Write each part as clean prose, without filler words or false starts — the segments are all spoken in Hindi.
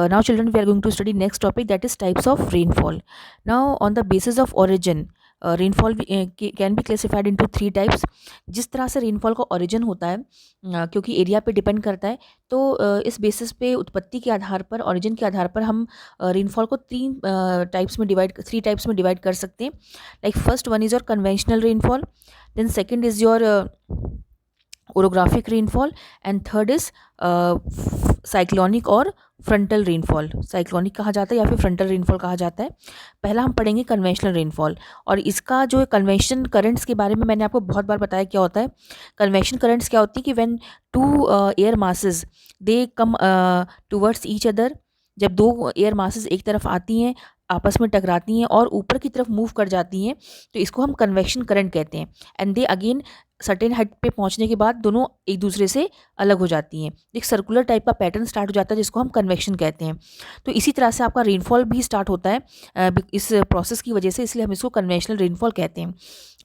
Now children, we are going to study next topic, that is types of rainfall. Now on the basis of origin, rainfall can be classified into three types. जिस तरह से रेनफॉल का ओरिजिन होता है, क्योंकि एरिया पे डिपेंड करता है, तो इस बेसिस पे उत्पत्ति के आधार पर, ओरिजिन के आधार पर हम रेनफॉल को थ्री टाइप्स में डिवाइड कर सकते हैं. Like first one is your conventional rainfall, then second is your orographic rainfall, and third is cyclonic और फ्रंटल रेनफॉल. साइक्लोनिक कहा जाता है या फिर फ्रंटल रेनफॉल कहा जाता है. पहला हम पढ़ेंगे कन्वेंशनल रेनफॉल, और इसका जो कन्वेंशन करंट्स के बारे में मैंने आपको बहुत बार बताया क्या होता है. कन्वेंशन करंट्स क्या होती है कि when two air masses they come towards each other, जब दो एयर मासेस एक तरफ आती हैं, आपस में टकराती हैं और ऊपर की तरफ मूव कर जाती हैं, तो इसको हम कन्वेक्शन करंट कहते हैं. And they again certain height पे पहुंचने के बाद दोनों एक दूसरे से अलग हो जाती हैं. एक सर्कुलर टाइप का पैटर्न स्टार्ट हो जाता है जिसको हम कन्वेक्शन कहते हैं. तो इसी तरह से आपका रेनफॉल भी स्टार्ट होता है इस प्रोसेस की वजह से, इसलिए हम इसको कन्वेंशनल रेनफॉल कहते हैं.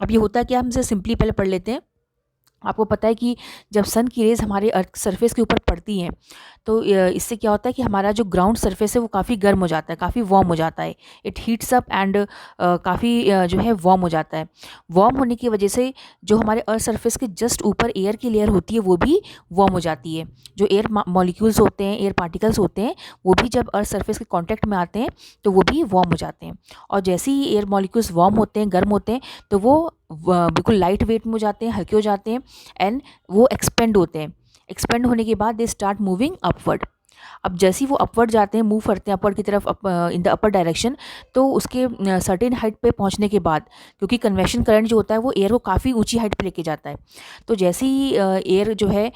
अब ये होता है कि हम इसे सिंपली पहले पढ़ लेते हैं. आपको पता है कि जब सन की रेज हमारे अर्थ सरफेस के ऊपर पड़ती हैं, तो इससे क्या होता है कि हमारा जो ग्राउंड सरफेस है वो काफ़ी गर्म हो जाता है, काफ़ी वार्म हो जाता है. इट हीट्स अप एंड काफ़ी जो है वार्म हो जाता है. वार्म होने की वजह से जो हमारे अर्थ सरफेस के जस्ट ऊपर एयर की लेयर होती है वो भी वार्म हो जाती है. जो एयर मॉलिक्यूल्स होते हैं, एयर पार्टिकल्स होते हैं, वो भी जब अर्थ सरफेस के कॉन्टैक्ट में आते हैं तो वो भी वार्म हो जाते हैं. और जैसे ही एयर मॉलिक्यूल्स वार्म होते हैं, गर्म होते हैं, तो वो बिल्कुल लाइट वेट में हो जाते हैं, हल्के हो जाते हैं, एंड वो एक्सपेंड होते हैं. एक्सपेंड होने के बाद दे स्टार्ट मूविंग अपवर्ड. अब जैसे ही वो अपवर्ड जाते हैं, मूव करते हैं अपवर्ड की तरफ, इन द अपर डायरेक्शन, तो उसके सर्टेन हाइट पे पहुंचने के बाद, क्योंकि कन्वेक्शन करंट जो होता है वो एयर को काफ़ी ऊंची हाइट पे लेके जाता है, तो जैसे ही एयर जो है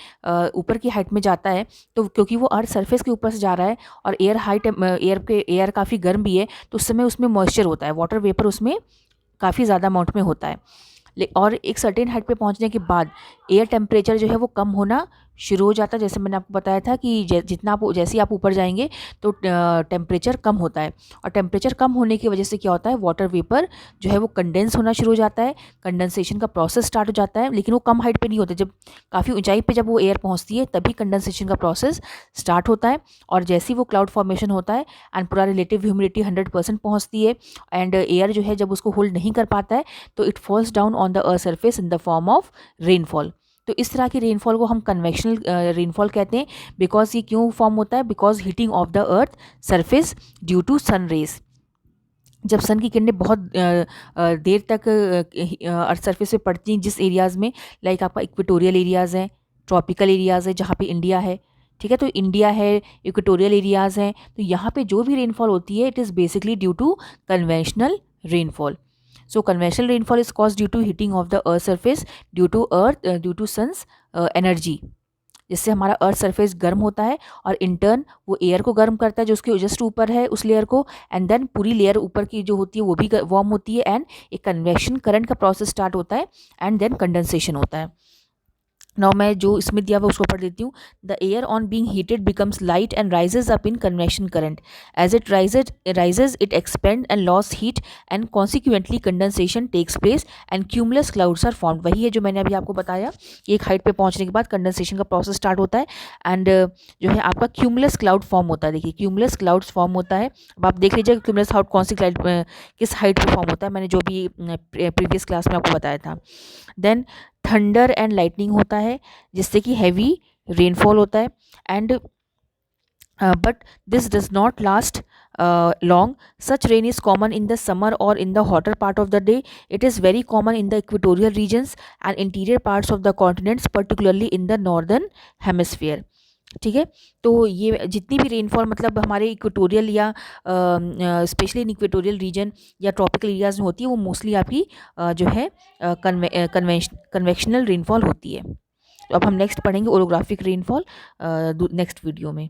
ऊपर की हाइट में जाता है, तो क्योंकि वो अर्थ सरफेस के ऊपर से जा रहा है और एयर काफ़ी गर्म भी है, तो उस समय उसमें मॉइस्चर होता है, वाटर वेपर उसमें काफ़ी ज़्यादा अमाउंट में होता है. और एक सर्टेन हाइट पे पहुंचने के बाद एयर टेम्परेचर जो है वो कम होना शुरू हो जाता है. जैसे मैंने आपको बताया था कि जितना आप जैसे ही आप ऊपर जाएंगे तो टेम्परेचर कम होता है, और टेम्परेचर कम होने की वजह से क्या होता है, वाटर वेपर जो है वो कंडेंस होना शुरू हो जाता है. कंडेंसेशन का प्रोसेस स्टार्ट हो जाता है, लेकिन वो कम हाइट पे नहीं होता. जब काफ़ी ऊंचाई पे जब वो एयर पहुंचती है तभी कंडेंसेशन का प्रोसेस स्टार्ट होता है. और जैसे ही वो क्लाउड फॉर्मेशन होता है एंड पूरा रिलेटिव ह्यूमिडिटी 100% पहुँचती है, एंड एयर जो है जब उसको होल्ड नहीं कर पाता है, तो it falls down on the earth surface in the form of rainfall. तो इस तरह की रेनफॉल को हम कन्वेक्शनल रेनफॉल कहते हैं. बिकॉज ये क्यों फॉर्म होता है, because heating of the earth surface due to sun rays. जब सन की किरणें बहुत देर तक अर्थ सरफेस पे पड़ती हैं, जिस एरियाज़ में, लाइक आपका इक्वेटोरियल एरियाज़ हैं, ट्रॉपिकल एरियाज़ है जहाँ पे इंडिया है, ठीक है, तो इंडिया है, इक्वेटोरियल एरियाज़ हैं, तो यहाँ पे जो भी रेनफॉल होती है it is basically due to conventional rainfall. So conventional rainfall is caused due to heating of the earth surface due to sun's energy. जिससे हमारा अर्थ सरफेस गर्म होता है, और इन टर्न वो एयर को गर्म करता है जो उसके जस्ट ऊपर है उस लेयर को, एंड देन पूरी लेयर ऊपर की जो होती है वो भी वार्म होती है, एंड एक कन्वेक्शन करंट का प्रोसेस स्टार्ट होता है, एंड देन कंडेंसेशन होता है. नाउ मैं जो इसमें दिया हुआ उसको पढ़ देती हूँ. The air on being heated becomes light and rises up in convection current. As it rises it expand and loss heat, and consequently condensation takes place and cumulus clouds are formed. वही है जो मैंने अभी आपको बताया. एक हाइट पे पहुंचने के बाद कंडेंसेशन का प्रोसेस स्टार्ट होता है, एंड जो है आपका क्यूमुलस क्लाउड फॉर्म होता है. देखिए क्यूमुलस क्लाउड्स फॉर्म होता है. अब आप देख लीजिए क्यूमुलस क्लाउड कौन सी क्लाउड किस हाइट पे फॉर्म होता है, मैंने जो भी प्रीवियस क्लास में आपको बताया था. देन थंडर एंड लाइटनिंग होता है, जिससे कि हैवी रेनफॉल होता है. And but this does not last long. Such rain is common in the summer or in the hotter part of the day. It is very common in the equatorial regions and interior parts of the continents, particularly in the northern hemisphere. ठीक है, तो ये जितनी भी रेनफॉल मतलब हमारे इक्वेटोरियल या स्पेशली इन इक्वेटोरियल रीजन या ट्रॉपिकल एरियाज में होती है, वो मोस्टली आपकी जो है कन्वेक्शनल रेनफॉल होती है. तो अब हम नेक्स्ट पढ़ेंगे ओरोग्राफिक रेनफॉल नेक्स्ट वीडियो में.